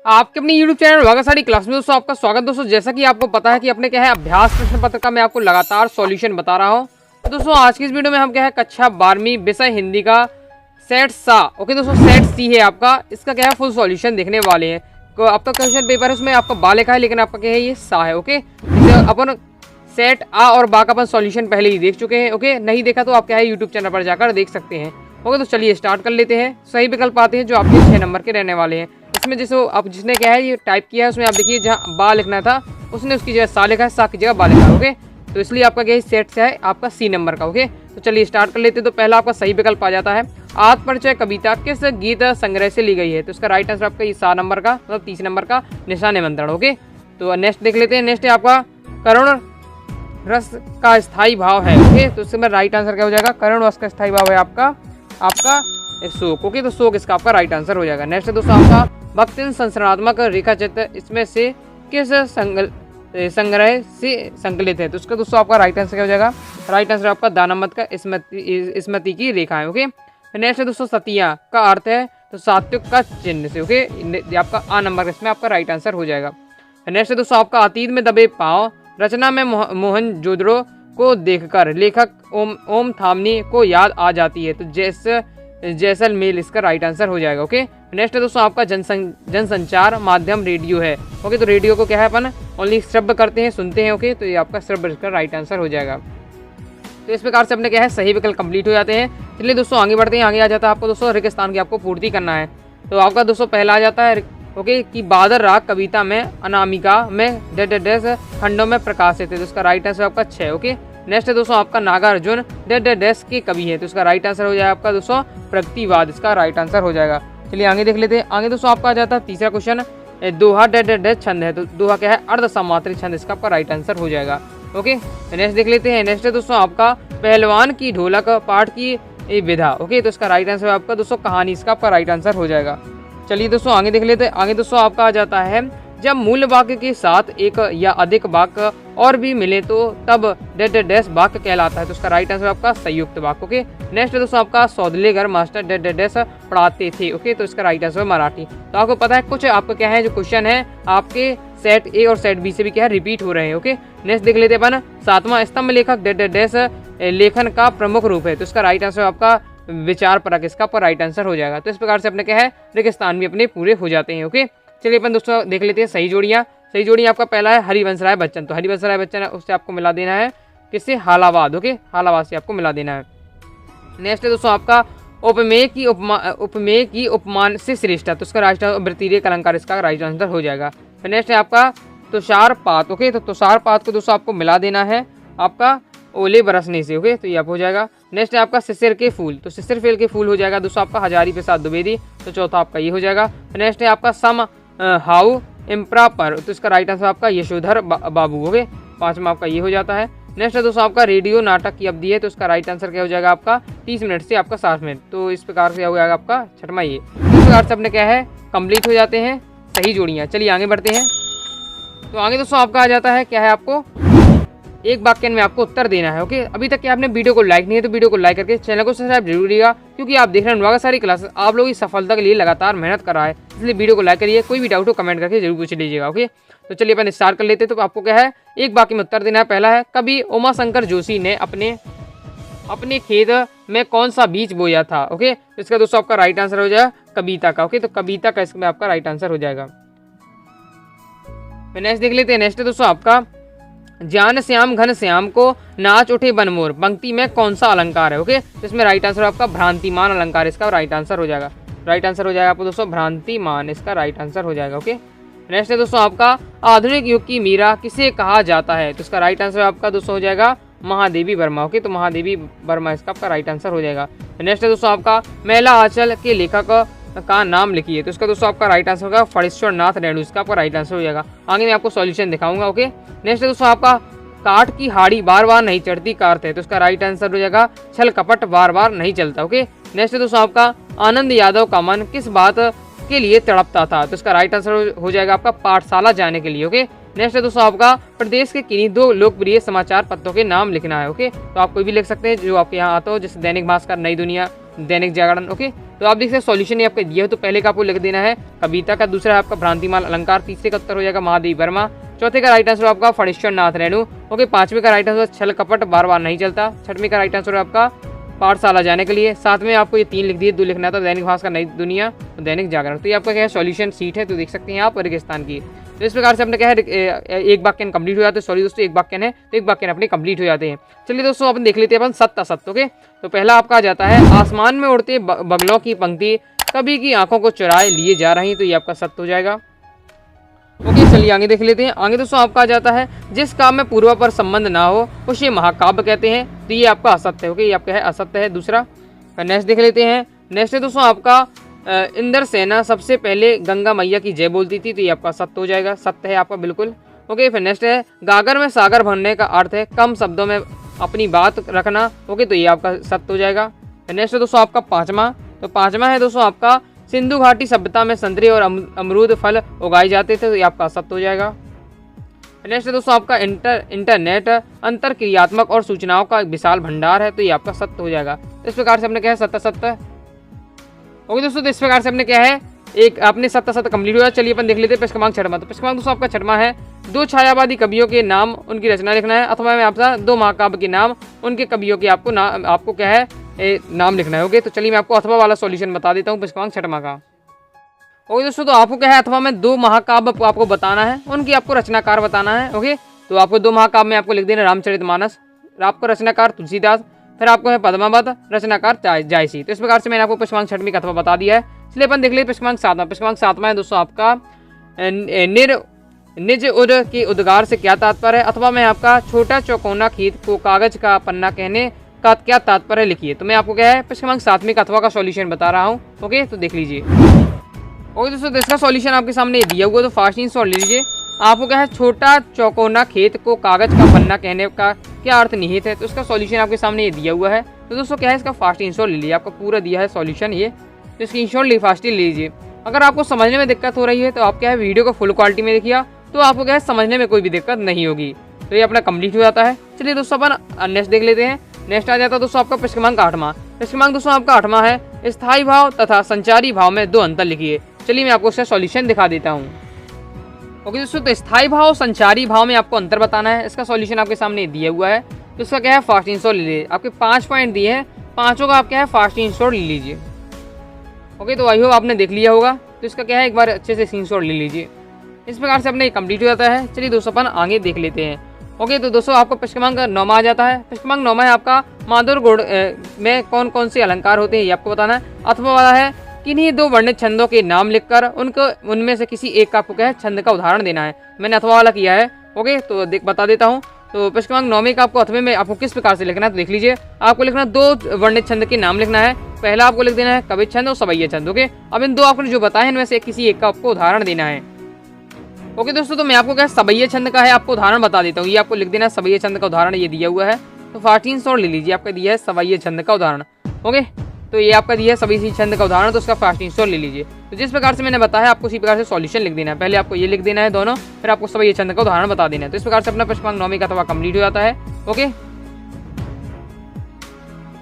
आपके अपनी YouTube channel वागासाड़ी class में दोस्तों आपका स्वागत। दोस्तों जैसा कि आपको पता है कि अपने क्या है अभ्यास प्रश्न पत्र का मैं आपको लगातार सॉल्यूशन बता रहा हूं। तो दोस्तों आज की इस वीडियो में हम क्या है कक्षा 12वीं विषय हिंदी का सेट सा ओके दोस्तों सेट सी है आपका, इसका क्या है फुल सॉल्यूशन देखने वाले हैं। तो आपका क्वेश्चन पेपर है उसमें आपका बा लिखा है लेकिन आपका क्या है ये सा है। ओके अपन सेट आ और बा का अपन सॉल्यूशन पहले ही देख चुके हैं। ओके नहीं देखा तो आप क्या है यूट्यूब चैनल पर जाकर देख सकते हैं। ओके तो चलिए स्टार्ट कर लेते हैं। सही विकल्प आते हैं जो आपके 6 नंबर के रहने वाले हैं। इसमें जैसे आप जिसने क्या है ये टाइप किया है उसमें आप देखिए जहाँ बा लिखना था उसने उसकी जगह सा लिखा है, सा की जगह बा लिखा है। ओके तो इसलिए आपका क्या सेट से है आपका सी नंबर का। ओके तो चलिए स्टार्ट कर लेते हैं। तो पहला आपका सही विकल्प आ जाता है आत्मपरिचय कविता किस गीत संग्रह से ली गई है। तो इसका राइट आंसर आपका ये 7 नंबर का मतलब 30 नंबर का निशा निमंत्रण। ओके तो नेक्स्ट देख लेते हैं। नेक्स्ट है आपका करुण रस का स्थायी भाव है। ओके तो इसमें राइट आंसर क्या हो जाएगा, करुण रस का स्थायी भाव है आपका शोक। ओके तो शोक इसका आपका राइट आंसर हो जाएगा। नेक्स्ट है दोस्तों आपका भक्तिन संरचनात्मक रेखा चित्र इसमें से किस संग्रह से संकलित है। तो उसका दोस्तों आपका राइट आंसर क्या हो जाएगा, राइट आंसर आपका दानामत का स्मृति की रेखा है। ओके नेक्स्ट है दोस्तों सतिया का अर्थ है तो सात्विक का चिन्ह से। ओके आपका आ नंबर इसमें आपका राइट आंसर हो जाएगा। नेक्स्ट है दोस्तों आपका अतीत में दबे पाँव रचना में मोहन जोदड़ो को देखकर लेखक ओम थामनी को याद आ जाती है। तो जैसलमेर इसका राइट आंसर हो जाएगा। ओके नेक्स्ट है दोस्तों आपका जनसंचार माध्यम रेडियो है। ओके तो रेडियो को क्या है अपन ओनली श्रव्य करते हैं, सुनते हैं। ओके तो ये आपका श्रव्य इसका राइट आंसर हो जाएगा। तो इस प्रकार से अपने क्या है सही विकल्प कंप्लीट हो जाते हैं। चलिए दोस्तों आगे बढ़ते हैं। आगे आ जाता है आपको दोस्तों रेगिस्तान की आपको पूर्ति करना है। तो आपका दोस्तों पहला आ जाता है ओके कि बादल राग कविता में अनामिका में डेस खंडों में प्रकाशित है। तो इसका राइट आंसर आपका 6। ओके नेक्स्ट है दोस्तों आपका नागार्जुन डेस के कवि है। तो इसका राइट आंसर हो जाएगा आपका दोस्तों प्रगतिवाद इसका राइट आंसर हो जाएगा। चलिए आगे देख लेते हैं। आगे दोस्तों आपका आ जाता है तीसरा क्वेश्चन दोहा छंद है। तो दोहा क्या है अर्ध समात्री छंद इसका आपका राइट आंसर हो जाएगा। ओके नेक्स्ट देख लेते हैं। नेक्स्ट है दोस्तों आपका पहलवान की ढोलक पाठ की विधा। ओके तो इसका राइट आंसर आपका दोस्तों कहानी इसका आपका राइट आंसर हो जाएगा। चलिए दोस्तों आगे देख लेते हैं। आगे दोस्तों आपका आ जाता है जब मूल वाक्य के साथ एक या अधिक वाक्य और भी मिले तो तब डेस वाक्य कहलाता है। तो उसका राइट आंसर आपका संयुक्त वाक्य। ओके नेक्स्ट दोस्तों आपका सौदले घर मास्टर डेस पढ़ाते थे। ओके तो इसका राइट आंसर मराठी। तो आपको पता है कुछ आपका क्या है जो क्वेश्चन है आपके सेट ए और सेट बी से भी क्या है रिपीट हो रहे हैं। ओके नेक्स्ट देख लेते हैं अपन सातवां स्तंभ लेखक डेस लेखन का प्रमुख रूप है। तो इसका राइट आंसर आपका विचार परक इसका पर राइट आंसर हो जाएगा। तो इस प्रकार से अपने क्या है रेगिस्तान भी अपने पूरे हो जाते हैं। ओके चलिए अपन दोस्तों देख लेते हैं सही जोड़ियाँ। सही जोड़ियाँ आपका पहला है हरिवंश राय बच्चन। तो हरिवंश राय बच्चन उससे आपको मिला देना है किससे, हालावाद। ओके हालावाद से आपको मिला देना है। नेक्स्ट है दोस्तों आपका उपमेय की उपमान से श्रेष्ठ। तो उसका राइट वृत्तीय अलंकार इसका राइट आंसर हो जाएगा। फिर नेक्स्ट है आपका तुषारपात। ओके तो तुषारपात को दोस्तों आपको मिला देना है आपका ओले बरसने से। ओके तो ये आप हो जाएगा। नेक्स्ट है आपका शिशिर के फूल। तो शिशिर फेल के फूल हो जाएगा दोस्तों आपका हजारी प्रसाद द्विवेदी। तो चौथा आपका ये हो जाएगा। नेक्स्ट है आपका सम हाउ इम्प्रॉपर। तो इसका राइट आंसर आपका यशोधर बाबू। ओके पांचवा आपका ये हो जाता है। नेक्स्ट है दोस्तों आपका रेडियो नाटक की अवधि है। तो इसका राइट आंसर क्या हो जाएगा आपका 30 मिनट से आपका 60 मिनट। तो इस प्रकार से हो जाएगा आपका छठवां ये। इस प्रकार से अपने क्या है कंप्लीट हो जाते हैं सही जोड़ियाँ। चलिए आगे बढ़ते हैं। तो आगे दोस्तों आपका आ जाता है क्या है आपको एक वाक्य में आपको उत्तर देना है। ओके अभी तक क्या आपने वीडियो को लाइक नहीं है तो वीडियो को लाइक करके चैनल को सब्सक्राइब जरूर करिएगा, क्योंकि आप देख रहे हैं वागासाड़ी क्लासेस आप लोगों की सफलता के लिए लगातार मेहनत कर रहा है। इसलिए वीडियो को लाइक करिए, कोई भी डाउट हो कमेंट करके जरूर पूछ लीजिएगा। ओके तो चलिए अपन स्टार्ट कर लेते हैं। तो आपको क्या है एक वाक्य में उत्तर देना है। पहला है कवि उमाशंकर जोशी ने अपने खेत में कौन सा बीज बोया था। ओके तो इसका दोस्तों आपका राइट आंसर हो जाएगा कविता का। ओके तो कविता का इसमें आपका राइट आंसर हो जाएगा। नेक्स्ट देख लेते हैं। नेक्स्ट है दोस्तों आपका ज्ञान श्याम घन श्याम को नाच उठे बनमोर पंक्ति में कौन सा अलंकार है। ओके तो इसमें राइट आंसर आपका भ्रांतिमान अलंकार इसका राइट आंसर हो जाएगा। राइट आंसर हो जाएगा आपको दोस्तों भ्रांतिमान इसका राइट आंसर हो जाएगा। ओके नेक्स्ट है दोस्तों आपका आधुनिक युग की मीरा किसे कहा जाता है। तो इसका राइट आंसर आपका दोस्तों हो जाएगा महादेवी वर्मा। ओके तो महादेवी वर्मा इसका आपका राइट आंसर हो जाएगा। नेक्स्ट है दोस्तों आपका मेला आंचल के लेखक का नाम लिखिए। तो इसका दोस्तों आपका राइट आंसर होगा फणीश्वर नाथ रेणु इसका आपका राइट आंसर हो जाएगा। आगे मैं आपको सॉल्यूशन दिखाऊंगा। ओके नेक्स्ट है दोस्तों आपका काठ की हाड़ी बार बार नहीं चढ़ती का अर्थ है। तो इसका राइट आंसर हो जाएगा छल कपट बार बार नहीं चलता। ओके नेक्स्ट है दोस्तों आपका आनंद यादव का मन किस बात के लिए तड़पता था। तो इसका राइट आंसर हो जाएगा आपका पाठशाला जाने के लिए। ओके नेक्स्ट है दोस्तों आपका प्रदेश के किन्हीं 2 लोकप्रिय समाचार पत्रों के नाम लिखना है। ओके तो आप कोई भी लिख सकते हैं जो आपके यहाँ आता हो, जैसे दैनिक भास्कर, नई दुनिया, दैनिक जागरण। ओके तो आप देख सकते हैं सॉल्यूशन ये आपका दिया है। तो पहले का आपको लिख देना है कविता का, दूसरा है आपका भ्रांतिमाल अलंकार, तीसरे का उत्तर हो जाएगा महादेवी वर्मा, चौथे का राइट आंसर आपका फणीश्वर नाथ रेणु। ओके, पांचवें का राइट आंसर छल कपट बार बार नहीं चलता, छठवें का राइट आंसर आपका पाठशाला जाने के लिए, सातवें आपको ये 3 लिख दिए, 2 लिखना था दैनिक भास्कर, नई दुनिया, तो दैनिक जागरण। तो ये आपका क्या है सॉल्यूशन सीट है, तो देख सकते हैं आप रेगिस्तान की। तो इस प्रकार से अपने क्या है एक वाक्य कंप्लीट हो जाते हैं। सॉरी दोस्तों, एक वाक्य है तो एक वाक्य अपने कंप्लीट हो जाते हैं। चलिए दोस्तों अपन देख लेते हैं अपन सत्य असत्य। ओके, तो पहला आपका आ जाता है आसमान में उड़ते बगलों की पंक्ति कभी की आंखों को चुराए लिए जा रही, तो ये आपका सत्य हो जाएगा। ओके, चलिए आगे देख लेते हैं। आगे दोस्तों आपका आ जाता है जिस काम में पूर्व पर संबंध ना हो उसे महाकाव्य कहते हैं, तो ये आपका असत्य है। ओके, ये आपका है असत्य है। दूसरा नेक्स्ट देख लेते हैं। नेक्स्ट है दोस्तों आपका इंद्र सेना सबसे पहले गंगा मैया की जय बोलती थी, तो ये आपका सत्य हो जाएगा, सत्य है आपका बिल्कुल। ओके, फिर नेक्स्ट है गागर में सागर भरने का अर्थ है कम शब्दों में अपनी बात रखना। ओके, तो ये आपका सत्य हो जाएगा। नेक्स्ट है दोस्तों आपका पांचवा, तो पांचवा है दोस्तों आपका सिंधु घाटी सभ्यता में संतरे और अमरूद फल उगाए जाते थे, तो ये आपका सत्य हो जाएगा। नेक्स्ट है दोस्तों आपका इंटरनेट अंतर क्रियात्मक और सूचनाओं का एक विशाल भंडार है, तो ये आपका सत्य हो जाएगा। तो इस प्रकार से हमने क्या है सत्य सत्य। ओके दोस्तों, तो इस प्रकार से हमने क्या है एक आपने सत्य सत्य कंप्लीट हो जाए। चलिए अपन देख लेते हैं प्रश्न क्रमांक 6। तो प्रश्न क्रमांक दोस्तों आपका 6 है 2 छायावादी कवियों के नाम उनकी रचना लिखना है, अथवा मैं आपका 2 महाकाव्य के नाम उनके कवियों के आपको क्या है नाम लिखना है। ओके, तो चलिए मैं आपको अथवा वाला सॉल्यूशन बता देता हूँ प्रश्न क्रमांक 6 का। ओके दोस्तों, तो आपको क्या है अथवा में 2 महाकाव्य आपको बताना है, उनकी आपको रचनाकार बताना है। ओके, तो आपको 2 महाकाव्य में आपको लिख देना रामचरितमानस, आपको रचनाकार तुलसीदास, फिर आपको है पद्मावत, रचनाकार जायसी। तो इस प्रकार से मैंने आपको प्रश्न क्रमांक 6 का अथवा बता दिया है। इसलिए अपन देख लेते प्रश्न क्रमांक 7। प्रश्न क्रमांक 7 है दोस्तों आपका निज उद के उद्गार से क्या तात्पर्य है, अथवा मैं आपका छोटा चौकोना खीत को कागज का पन्ना कहने का क्या तात्पर्य लिखिए। तो मैं आपको क्या है प्रश्न क्रमांक 7 का अथवा का सॉल्यूशन बता रहा हूँ। ओके, तो देख लीजिए। ओके दोस्तों, इसका सॉल्यूशन आपके सामने दिया हुआ, तो फास्ट आंसर ले लीजिए। आपको क्या है छोटा चौकोना खेत को कागज का पन्ना कहने का क्या अर्थ निहित है, तो इसका सॉल्यूशन आपके सामने ये दिया हुआ है। तो दोस्तों क्या है इसका फास्ट आंसर ले लीजिए, आपका पूरा दिया है सॉल्यूशन ये, तो इसकी आंसर फास्ट ले लीजिए। अगर आपको समझने में दिक्कत हो रही है तो आप क्या है वीडियो को फुल क्वालिटी में देखिए, तो आपको क्या है समझने में कोई भी दिक्कत नहीं होगी। तो ये अपना कंप्लीट हो जाता है। चलिए दोस्तों अपन नेक्स्ट देख लेते हैं। नेक्स्ट आ जाता है दोस्तों आपका प्रश्न क्रमांक 8। प्रश्न क्रमांक दोस्तों आपका 8 है स्थायी भाव तथा संचारी भाव में 2 अंतर लिखिए। चलिए मैं आपको इसका सॉल्यूशन दिखा देता हूँ। ओके दोस्तों, तो स्थायी भाव संचारी भाव में आपको अंतर बताना है, इसका सॉल्यूशन आपके सामने दिया हुआ है। तो इसका क्या है फास्ट आंसर ले लीजिए। आपके 5 पॉइंट दिए हैं, 5 का आप क्या है फास्ट आंसर ले लीजिए। ओके, तो आई होप आपने देख लिया होगा, तो इसका क्या है एक बार अच्छे से स्क्रीनशॉट ले लीजिए। इस प्रकार से अपने कंप्लीट हो जाता है। चलिए दोस्तों अपन आगे देख लेते हैं। ओके, तो दोस्तों आपको प्रश्न क्रमांक 9 आ जाता है। प्रश्न क्रमांक 9 है आपका माधुर गुण में कौन कौन से अलंकार होते हैं ये आपको बताना है। अथवा वाला है किन्हीं 2 वर्णित छंदों के नाम लिखकर उनमें से किसी एक का आपको क्या है छंद का उदाहरण देना है। मैंने अथवा वाला किया है। ओके, तो बता देता हूँ। तो प्रश्न क्रमांक 9 का आपको अथवे में आपको किस प्रकार से लिखना है, तो देख लीजिए। आपको लिखना 2 वर्णित छंद के नाम लिखना है। पहला आपको लिख देना है कवि छंद और सवैया छंद। ओके, अब इन 2 आपने जो बताए हैं इनमें से किसी एक का आपको उदाहरण देना है। ओके दोस्तों, तो मैं आपको क्या सवैया छंद का है आपको उदाहरण बता देता हूँ। ये आपको लिख देना है सवैया छंद का उदाहरण, ये दिया हुआ है। तो 1400 ले लीजिए, आपका दिया है सवैया छंद का उदाहरण। ओके, तो ये आपका दिया है सवैया छंद का उदाहरण, तो उसका 1400 ले लीजिए। तो जिस प्रकार से मैंने बताया आपको उसी प्रकार से सॉल्यूशन लिख देना है। पहले आपको ये लिख देना है दोनों, फिर आपको सवैया छंद का उदाहरण बता देना है। तो इस प्रकार से अपना प्रश्न क्रमांक 9 का अथवा कंप्लीट हो जाता है। ओके,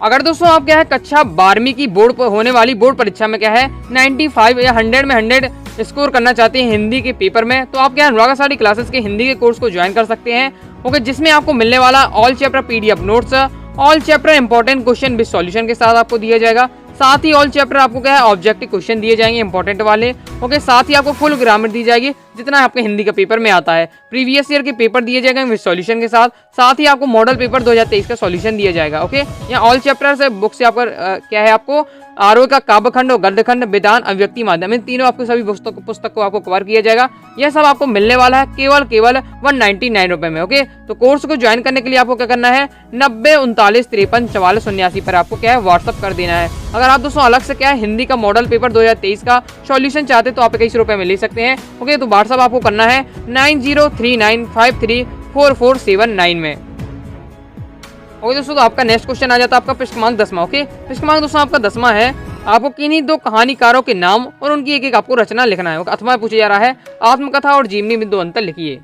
अगर दोस्तों आप क्या है कक्षा 12वीं की बोर्ड पर होने वाली बोर्ड परीक्षा में क्या है 95 या 100 में 100 स्कोर करना चाहते हैं हिंदी के पेपर में, तो आप क्या है अनुराग आषाढ़ी क्लासेस के हिंदी के कोर्स को ज्वाइन कर सकते हैं। ओके, जिसमें आपको मिलने वाला all chapter PDF notes, all chapter important question with solution के साथ आपको दिया जाएगा। साथ ही ऑल चैप्टर आपको क्या है ऑब्जेक्टिव क्वेश्चन दिए जाएंगे इंपॉर्टेंट वाले। ओके, साथ ही आपको फुल ग्रामर दी जाएगी जितना आपके हिंदी का पेपर में आता है। प्रीवियस ईयर के पेपर दिए जाएंगे विद सॉल्यूशन के साथ। साथ ही आपको मॉडल पेपर 2023 का सॉल्यूशन दिया जाएगा। ओके, यहाँ ऑल चैप्टर से बुक से आपका क्या है आपको आरोह का काव्यखंड और गद्यखंड विधान अभिव्यक्ति माध्यम इन तीनों आपको सभी पुस्तक को आपको कवर किया जाएगा। यह सब आपको मिलने वाला है केवल 199 रुपए में। ओके, तो कोर्स को ज्वाइन करने के लिए आपको क्या करना है 90 39 53 44 79 पर आपको क्या है व्हाट्सअप कर देना है। अगर आप दोस्तों अलग से क्या है हिंदी का मॉडल पेपर 2023 का सॉल्यूशन चाहते तो आप 21 रुपए में ले सकते हैं। ओके, तो व्हाट्सअप आपको करना है 9039534479 में। ओके दोस्तों, तो आपका नेक्स्ट क्वेश्चन आ जाता है आपका प्रश्न क्रमांक 10। ओके, प्रश्न क्रमांक दोस्तों आपका 10 है आपको किन्हीं 2 कहानीकारों के नाम और उनकी एक आपको रचना लिखना है। अथवा पूछा जा रहा है आत्मकथा और जीवनी में 2 अंतर लिखिए।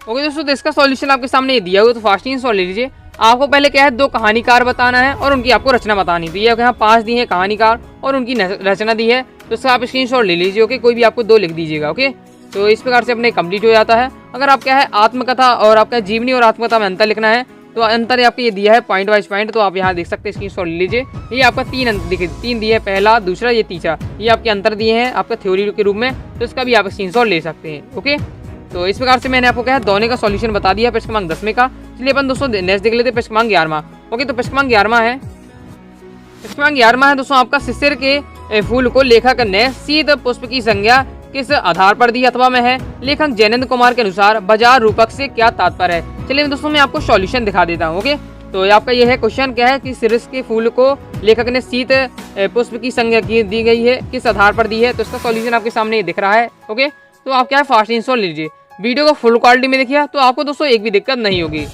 ओके दोस्तों, तो इसका सॉल्यूशन आपके सामने ये दिया हुआ, तो फास्ट आंसर ले लीजिए। आपको पहले क्या है 2 कहानीकार बताना है और उनकी आपको रचना बतानी। तो ये यहाँ 5 दी है कहानीकार और उनकी रचना दी है, तो इसका आप स्क्रीनशॉट ले लीजिए। ओके, कोई भी आपको 2 लिख दीजिएगा। ओके, तो इस प्रकार से अपने कंप्लीट हो जाता है। अगर आप क्या है आत्मकथा और आपका जीवनी और आत्मकथा में अंतर लिखना है तो अंतर आपको ये दिया है पॉइंट वाइज पॉइंट, तो आप यहाँ देख सकते हैं, स्क्रीनशॉट ले लीजिए। ये आपका 3 दिए है, पहला, दूसरा, ये तीसरा, ये आपके अंतर दिए हैं आपका थ्योरी के रूप में, तो इसका भी आप स्क्रीनशॉट ले सकते हैं। ओके, तो इस प्रकार से मैंने आपको क्या है दोनों का सॉल्यूशन बता दिया प्रश्न क्रमांक 10 का। चलिए अपन दोस्तों नेक्स्ट देख लेते हैं प्रश्न क्रमांक 11। ओके, तो प्रश्न क्रमांक 11 है, प्रश्न क्रमांक 11 है दोस्तों आपका शिशिर के फूल को लेखक ने शीत पुष्प की संज्ञा किस आधार पर दी अथवा में है। लेखक जैनेन्द्र कुमार के अनुसार बाजार रूपक से क्या तात्पर्य है। चलिए दोस्तों मैं आपको सॉल्यूशन दिखा देता हूँ। ओके, तो आपका ये है क्वेश्चन क्या है कि शिशिर के फूल को लेखक ने शीत पुष्प की संज्ञा दी गई है, किस आधार पर दी है, तो इसका सॉल्यूशन आपके सामने दिख रहा है। ओके, तो आप क्या है फास्ट इंस्टॉल लीजिए, वीडियो को फुल क्वालिटी में देखिए तो आपको दोस्तों एक भी दिक्कत नहीं होगी।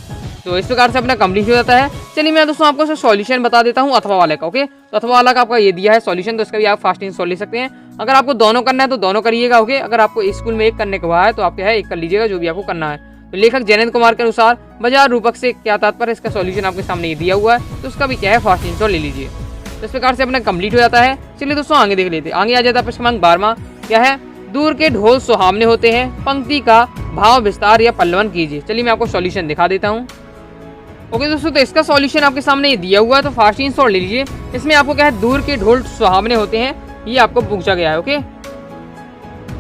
तो इस प्रकार से अपना कंप्लीट हो जाता है। चलिए मैं दोस्तों आपको सॉल्यूशन बता देता हूँ अथवा वाले का। ओके, तो अथवा वाला का आपका ये दिया है सॉल्यूशन, तो इसका भी आप फास्ट इंस्टॉल ले सकते हैं। अगर आपको दोनों करना है तो दोनों करिएगा। ओके, अगर आपको स्कूल में एक करने का हुआ है तो आप क्या है एक कर लीजिएगा, जो भी आपको करना है। तो लेखक जैनेन्द्र कुमार के अनुसार बाजार रूपक से क्या तात्पर्य, इसका सॉल्यूशन आपके सामने ये दिया हुआ है, तो उसका भी क्या है फास्ट इंस्टॉल ले लीजिए। तो इस प्रकार से अपना कंप्लीट हो जाता है। चलिए दोस्तों आगे देख लेते हैं। आगे आ जाता है प्रश्न क्रमांक 12 क्या है, दूर के ढोल सुहावने होते हैं, पंक्ति का भाव विस्तार या पल्लवन कीजिए। चलिए मैं आपको सॉल्यूशन दिखा देता हूँ। ओके दोस्तों, तो इसका सॉल्यूशन आपके सामने ये दिया हुआ है, तो फास्ट इंस्टॉल ले लीजिए। इसमें आपको क्या है दूर के ढोल सुहावने होते हैं, ये आपको पूछा गया है। ओके,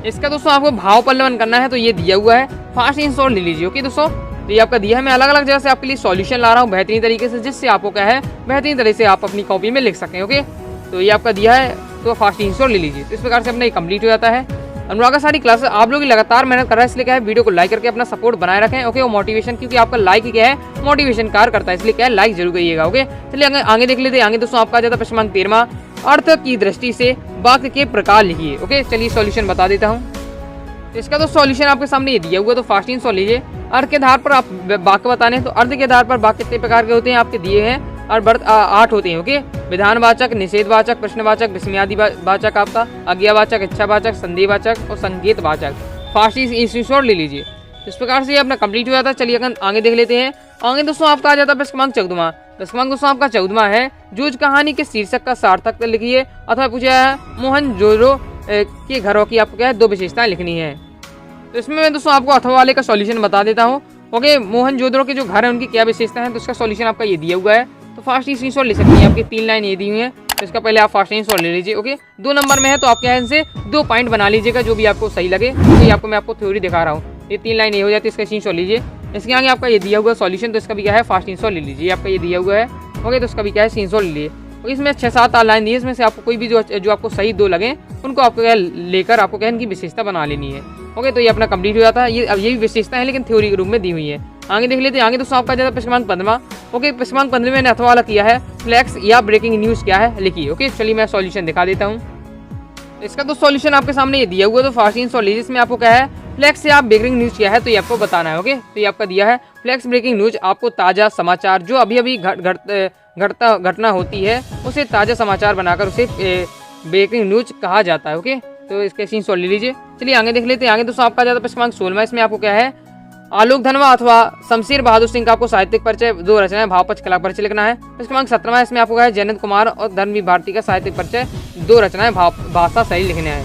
इसका दोस्तों आपको भाव पल्लवन करना है, तो ये दिया हुआ है, फास्ट इंस्टॉल ले लीजिए। ओके दोस्तों, तो ये आपका दिया है, मैं अलग अलग जगह से आपके लिए सॉल्यूशन ला रहा हूँ बेहतरीन तरीके से, जिससे आपको क्या है बेहतरीन तरह से आप अपनी कॉपी में लिख सकें। ओके, तो ये आपका दिया है, तो फास्ट इंस्टॉल ले लीजिए। तो इस प्रकार से अपना ये कंप्लीट हो जाता है। अनुरागा सारी क्लास आप लोग लगातार मेहनत कर रहे हैं, इसलिए क्या है वीडियो को लाइक करके अपना सपोर्ट बनाए रखें। ओके, वो मोटिवेशन, क्योंकि आपका लाइक ही क्या है मोटिवेशन कार्य करता है, इसलिए क्या है लाइक जरूर करिएगा। ओके, चलिए आगे देख लेते हैं। आगे दोस्तों आपका जाता है प्रश्न क्रमांक 13 अर्थ की दृष्टि से वाक्य के प्रकार लिखिए। ओके, चलिए सॉल्यूशन बता देता हूँ। इसका तो सॉल्यूशन आपके सामने ये दिया हुआ है, तो फास्ट इंस्टॉल लीजिए। अर्थ के आधार पर आप वाक्य बताने, तो अर्थ के आधार पर वाक्य कितने प्रकार के होते हैं आपके दिए हैं, और 8 होते हैं। ओके, विधानवाचक, निषेधवाचक, प्रश्नवाचक, विस्मयादि वाचक, आपका आज्ञावाचक, इच्छावाचक, संदेहवाचक और संकेतवाचक। फास्ट इंस्टॉल ले लीजिए। इस प्रकार से ये अपना कंप्लीट हो जाता है। चलिए आगे देख लेते हैं। आगे दोस्तों आपका आ जाता है प्रश्न क्रमांक 14। प्रश्न क्रमांक दोस्तों आपका 14 है, जूझ कहानी के शीर्षक का सार्थक लिखिए, अथवा पूछा है मोहनजोदड़ो के घरों की आपको क्या है 2 विशेषताएं लिखनी है। तो इसमें मैं दोस्तों आपको अथवा वाले का सॉल्यूशन बता देता हूँ। ओके, मोहनजोदड़ो के जो घर है उनकी क्या विशेषता है, तो उसका सॉल्यूशन आपका ये दिया हुआ है, तो फास्ट इंस्टॉल ले सकते हैं। आपकी 3 लाइन ये दी हुई है, तो इसका पहले आप फास्ट इंस्टॉल ले लीजिए। ओके, 2 नंबर में है, तो आप क्या है इनसे 2 पॉइंट बना लीजिएगा, जो भी आपको सही लगे। तो आपको मैं आपको थ्योरी दिखा रहा हूँ, ये 3 लाइन ये हो जाती है, इसका इंस्टॉल लीजिए। इसके आगे आपका ये दिया हुआ सॉल्यूशन, तो इसका भी क्या है फास्ट इंस्टॉल ले लीजिए। आपका ये दिया हुआ है। ओके, तो इसका भी क्या है इंस्टॉल ले लीजिए। तो इसमें 6-7 लाइन दी है, इसमें से आपको कोई भी जो आपको सही 2 लगे उनको आपको क्या लेकर आपको क्या इनकी विशेषता बना लेनी है। ओके, तो ये अपना कंप्लीट हो जाता है। ये भी विशेषता है, लेकिन थ्योरी के रूप में दी हुई है। आगे देख लेते हैं। आगे दोस्तों आपका जाता है प्रश्न क्रमांक 15। ओके, प्रश्न क्रमांक 15 में मैंने अथवा वाला किया है, फ्लैक्स या ब्रेकिंग न्यूज़ क्या है लिखिए। ओके, चलिए मैं सॉल्यूशन दिखा देता हूँ। इसका तो सॉल्यूशन आपके सामने ये दिया हुआ है, तो फास्ट इंस्टॉल लीजिए। इसमें आपको क्या है फ्लैक्स या ब्रेकिंग न्यूज़ क्या है, तो ये आपको बताना है। ओके, तो ये आपका दिया है फ्लैक्स ब्रेकिंग न्यूज़, आपको ताज़ा समाचार जो अभी अभी घटना होती है उसे ताज़ा समाचार बनाकर उसे ब्रेकिंग न्यूज़ कहा जाता है। ओके, तो इसके इंस्टॉल ले लीजिए। चलिए आगे देख लेते हैं। आगे दोस्तों आपका जाता है प्रश्न क्रमांक 16। इसमें आपको क्या है आलोक धनवा अथवा शमशेर बहादुर सिंह का आपको साहित्यिक परिचय 2 रचनाएं भावपक्ष कला परिचय लिखना है। प्रश्न क्रमांक 17 इसमें आपको क्या है जयंत कुमार और धर्मवीर भारती का साहित्यिक परिचय 2 रचनाएं भाषा शैली लिखने हैं।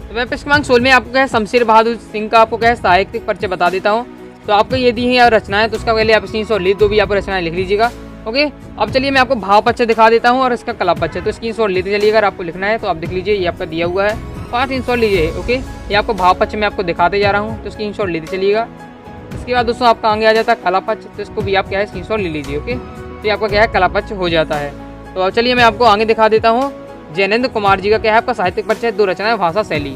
तो मैं प्रश्न क्रमांक 16 में आपको क्या है शमशेर बहादुर सिंह का आपको क्या है साहित्यिक परिचय बता देता हूँ। तो आपको ये दी है रचनाएं, तो उसका पहले आप स्क्रीनशॉट 2 भी आप रचनाएं लिख लीजिएगा। ओके, अब चलिए मैं आपको भाव पक्ष दिखा देता हूँ और इसका कला पक्ष, तो स्क्रीनशॉट लेते चलिए। अगर आपको लिखना है तो आप देख लीजिए, ये आपका दिया हुआ है, 5 इंस्टॉल लीजिए। ओके, ये आपको भाव पक्ष में आपको दिखाते जा रहा हूँ, तो स्क्रीनशॉट लेते चलिएगा। इसके बाद दोस्तों आपका आगे आ जाता है कला पक्ष, तो इसको भी आप क्या है स्क्रीनशॉट ले लीजिए। ओके, तो ये आपका क्या है कला पक्ष हो जाता है। तो अब चलिए मैं आपको आगे दिखा देता हूँ जैनेन्द्र कुमार जी का क्या है आपका साहित्यिक परिचय 2 रचनाएं भाषा शैली।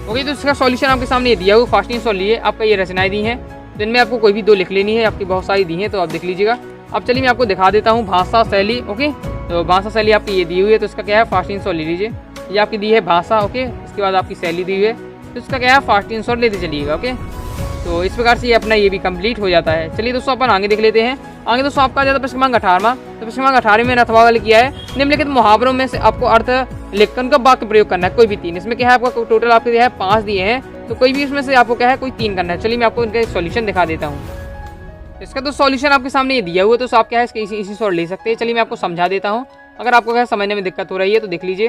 ओके, तो इसका सॉल्यूशन आपके सामने ये दिया हुआ, फास्ट इंस्टॉल लिए। आपका ये रचनाएं दी हैं, तो इनमें आपको कोई भी 2 लिख लेनी है, आपकी बहुत सारी दी हैं, तो आप देख लीजिएगा। अब चलिए मैं आपको दिखा देता हूँ भाषा शैली। ओके, तो भाषा शैली आपकी ये दी हुई है, तो इसका क्या है फास्ट इंस्टॉल ले लीजिए। ये आपकी दी है भाषा। ओके, इसके बाद आपकी शैली दी हुई है, तो इसका क्या है फास्ट इंस्टॉल लेते चलिएगा। ओके, तो इस प्रकार से ये अपना ये भी कंप्लीट हो जाता है। चलिए दोस्तों अपन आगे देख लेते हैं। आगे दोस्तों आपका आ जाता है प्रश्न क्रमांक 18। तो प्रश्न क्रमांक 18 में अथवा वाला किया है निम्नलिखित मुहावरों में से आपको अर्थ लिखकर उनका वाक्य प्रयोग करना है, कोई भी 3। इसमें क्या है आपका टोटल आपके दिया है 5 दिए हैं, तो कोई भी इसमें से आपको क्या है कोई 3 करना है। चलिए मैं आपको इनका सॉल्यूशन दिखा देता हूँ। इसका तो सॉल्यूशन आपके सामने ये दिया हुआ है, तो आप क्या है इसके इसी सॉल्व ले सकते हैं। चलिए मैं आपको समझा देता हूँ, अगर आपको क्या समझने में दिक्कत हो रही है तो देख लीजिए।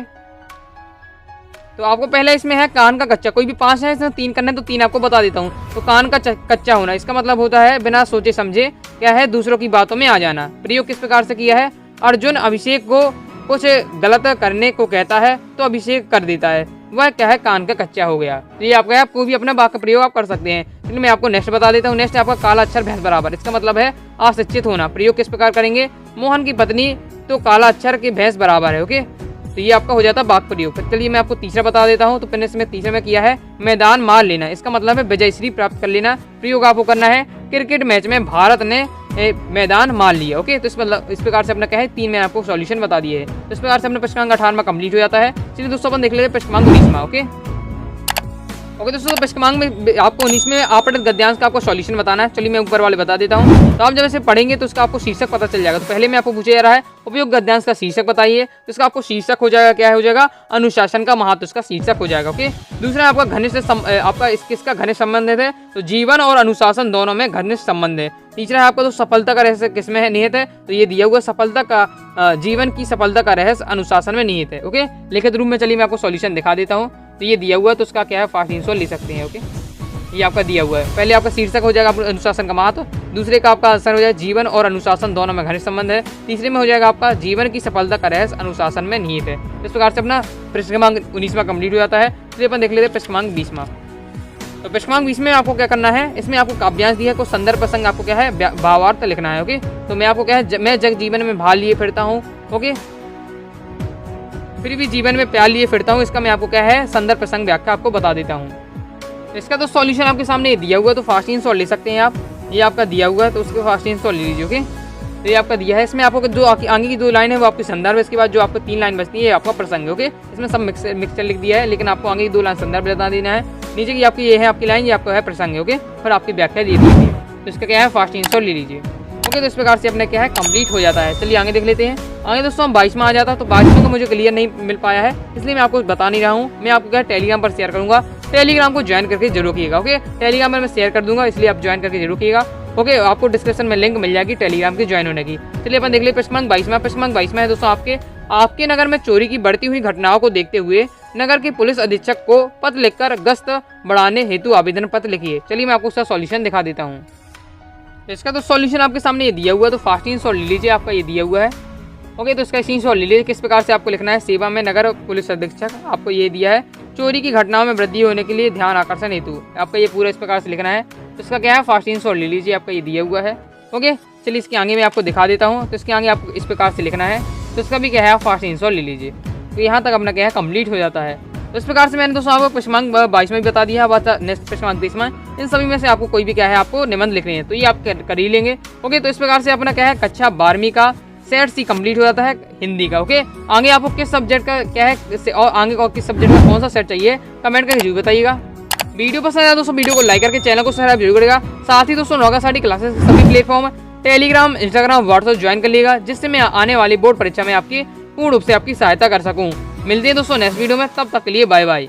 तो आपको पहले इसमें है कान का कच्चा, कोई भी 5 है इसमें 3 करना है तो 3 आपको बता देता हूँ। तो कान का कच्चा होना, इसका मतलब होता है बिना सोचे समझे क्या है दूसरों की बातों में आ जाना। प्रयोग किस प्रकार से किया है, अर्जुन अभिषेक को कुछ गलत करने को कहता है तो अभिषेक कर देता है, वह क्या है कान का कच्चा हो गया। तो ये आपका आपको भी अपना वाक्य प्रयोग आप कर सकते हैं। लेकिन मैं आपको नेक्स्ट बता देता हूँ। नेक्स्ट आपका काला अक्षर भैंस बराबर, इसका मतलब है अशिक्षित होना। प्रयोग किस प्रकार करेंगे, मोहन की पत्नी तो काला अक्षर के भैंस बराबर है। ओके, तो ये आपका हो जाता है वाक्य प्रयोग। फिर चलिए मैं आपको तीसरा बता देता हूँ। तो पहले इसमें तीसरे में किया है मैदान मार लेना, इसका मतलब है विजयश्री प्राप्त कर लेना। प्रयोग आपको करना है क्रिकेट मैच में भारत ने मैदान मार लिया। ओके, तो इस प्रकार से अपना क्या है 3 में आपको सॉल्यूशन बता दिए है। तो इस प्रकार से अपना प्रश्नांक 18वां कंप्लीट हो जाता है। चलिए दोस्तों अपन देख लेते हैं प्रश्नांक 19वां। ओके दोस्तों, प्रश्नांक में आपको 19 में आपतन गद्यांश का आपको सॉल्यूशन बताना है। चलिए मैं ऊपर वाले बता देता हूँ। तो आप जब इसे पढ़ेंगे तो उसका आपको शीर्षक पता चल जाएगा। तो पहले में आपको पूछा जा रहा है उपयुक्त गद्यांश का शीर्षक बताइए, तो इसका आपको शीर्षक हो जाएगा क्या हो जाएगा, अनुशासन का महत्व, उसका शीर्षक हो जाएगा। ओके, दूसरा आपका घनिष्ठ आपका किसका घनिष्ठ संबंध है, तो जीवन और अनुशासन दोनों में घनिष्ठ संबंध है। तीसरा है आपका तो सफलता का रहस्य किसमें है निहित है, तो ये दिया हुआ सफलता का जीवन की सफलता का रहस्य अनुशासन में निहित है। ओके, लिखित रूप में चलिए मैं आपको सॉल्यूशन दिखा देता हूँ। तो ये दिया हुआ है तो उसका क्या है फास्ट आंसर ले सकते हैं। ओके, ये आपका दिया हुआ है। पहले आपका शीर्षक हो जाएगा अनुशासन का महत्व, दूसरे का आपका आंसर हो जाएगा जीवन और अनुशासन दोनों में घनिष्ठ संबंध है, तीसरे में हो जाएगा आपका जीवन की सफलता का रहस्य अनुशासन में निहित है। इस प्रकार से अपना प्रश्नांक 19वां कंप्लीट हो जाता है। चलिए अपन देख लेते हैं प्रश्नांक 20वां। तो प्रश्नांक 20 में आपको क्या करना है, इसमें आपको काव्यांश दिया है, कुछ संदर्भ प्रसंग आपको क्या है भावार्थ लिखना है। ओके, तो मैं आपको क्या है मैं जग जीवन में भाल लिए फिरता हूँ, ओके फिर भी जीवन में प्यार लिए फिरता हूँ, इसका मैं आपको क्या है संदर्भ प्रसंग व्याख्या आपको बता देता हूँ। इसका तो सॉल्यूशन आपके सामने दिया हुआ है, तो फास्ट आंसर ले सकते हैं आप। ये आपका दिया हुआ है तो उसके फास्ट आंसर ले लीजिए। ओके, तो ये आपका दिया है। इसमें आपको जो आगे की 2 लाइन है वो आपकी संदर्भ है, इसके बाद जो आपको 3 लाइन बचती है आपका प्रसंग है। ओके, इसमें सब मिक्सचर लिख दिया है, लेकिन आपको आगे की 2 लाइन संदर्भ बता देना है। नीचे की आपकी ये है आपकी लाइन, ये आपका है प्रसंग है। ओके, फिर आपकी व्याख्या दे दीजिए, तो इसका क्या है फास्ट आंसर ले लीजिए। ओके, तो इस प्रकार से अपने क्या है कंप्लीट हो जाता है। चलिए आगे देख लेते हैं। आगे दोस्तों हम 22 में आ जाता है, तो 22 में मुझे क्लियर नहीं मिल पाया है, इसलिए मैं आपको बता नहीं रहा हूँ। मैं आपको क्या टेलीग्राम पर शेयर करूँगा, टेलीग्राम को ज्वाइन करके जरूर कीजिएगा। ओके, टेलीग्राम पर मैं शेयर कर दूंगा, इसलिए आप ज्वाइन करके जरूर कीजिएगा। ओके, आपको डिस्क्रिप्शन में लिंक मिल जाएगी टेलीग्राम की ज्वाइन होने की। चलिए अपन देख ले प्रश्नांक 22वां। प्रश्नांक 22वां है दोस्तों आपके नगर में चोरी की बढ़ती हुई घटनाओं को देखते हुए नगर के पुलिस अधीक्षक को पत्र लिखकर गश्त बढ़ाने हेतु आवेदन पत्र लिखिए। चलिए मैं आपको उसका सॉल्यूशन दिखा देता हूँ। इसका तो सॉल्यूशन आपके सामने ये दिया हुआ है, तो फास्ट आंसर ले लीजिए, आपका ये दिया हुआ है। ओके, तो इसका आंसर ले लीजिए। किस प्रकार से आपको लिखना है, सेवा में नगर पुलिस अधीक्षक आपको ये दिया है, चोरी की घटनाओं में वृद्धि होने के लिए ध्यान आकर्षण हेतु, आपका ये पूरा इस प्रकार से लिखना है। तो इसका क्या है फास्ट आंसर ले लीजिए, आपका ये दिया हुआ है। ओके, चलिए इसके आगे मैं आपको दिखा देता हूँ। तो इसके आगे आपको इस प्रकार से लिखना है, तो इसका भी क्या है फास्ट आंसर ले लीजिए। तो यहाँ तक अपना क्या है कंप्लीट हो जाता है। तो इस प्रकार से मैंने दोस्तों आपको प्रश्नांक 22 में भी बता दिया है, नेक्स्ट प्रश्नांक 23 में इन सभी में से आपको कोई भी क्या है आपको निबंध लिखने हैं, तो ये आप कर ही लेंगे। ओके, तो इस प्रकार से अपना क्या है कक्षा 12वीं का सेट सी कंप्लीट हो जाता है हिंदी का। ओके, आगे आपको किस सब्जेक्ट का क्या है और आगे को किस सब्जेक्ट का कौन सा सेट चाहिए कमेंट करके जरूर बताइएगा। वीडियो पसंद आया दोस्तों वीडियो को लाइक करके चैनल को सब्सक्राइब जरूर करेगा। साथ ही दोस्तों नौगा साड़ी क्लासेस सभी platform Telegram, Instagram, WhatsApp join कर लीजिएगा, जिससे मैं आने वाली बोर्ड परीक्षा में आपकी पूर्ण रूप से आपकी सहायता कर सकूँ। मिलते हैं दोस्तों नेक्स्ट वीडियो में, तब तक के लिए बाय बाय।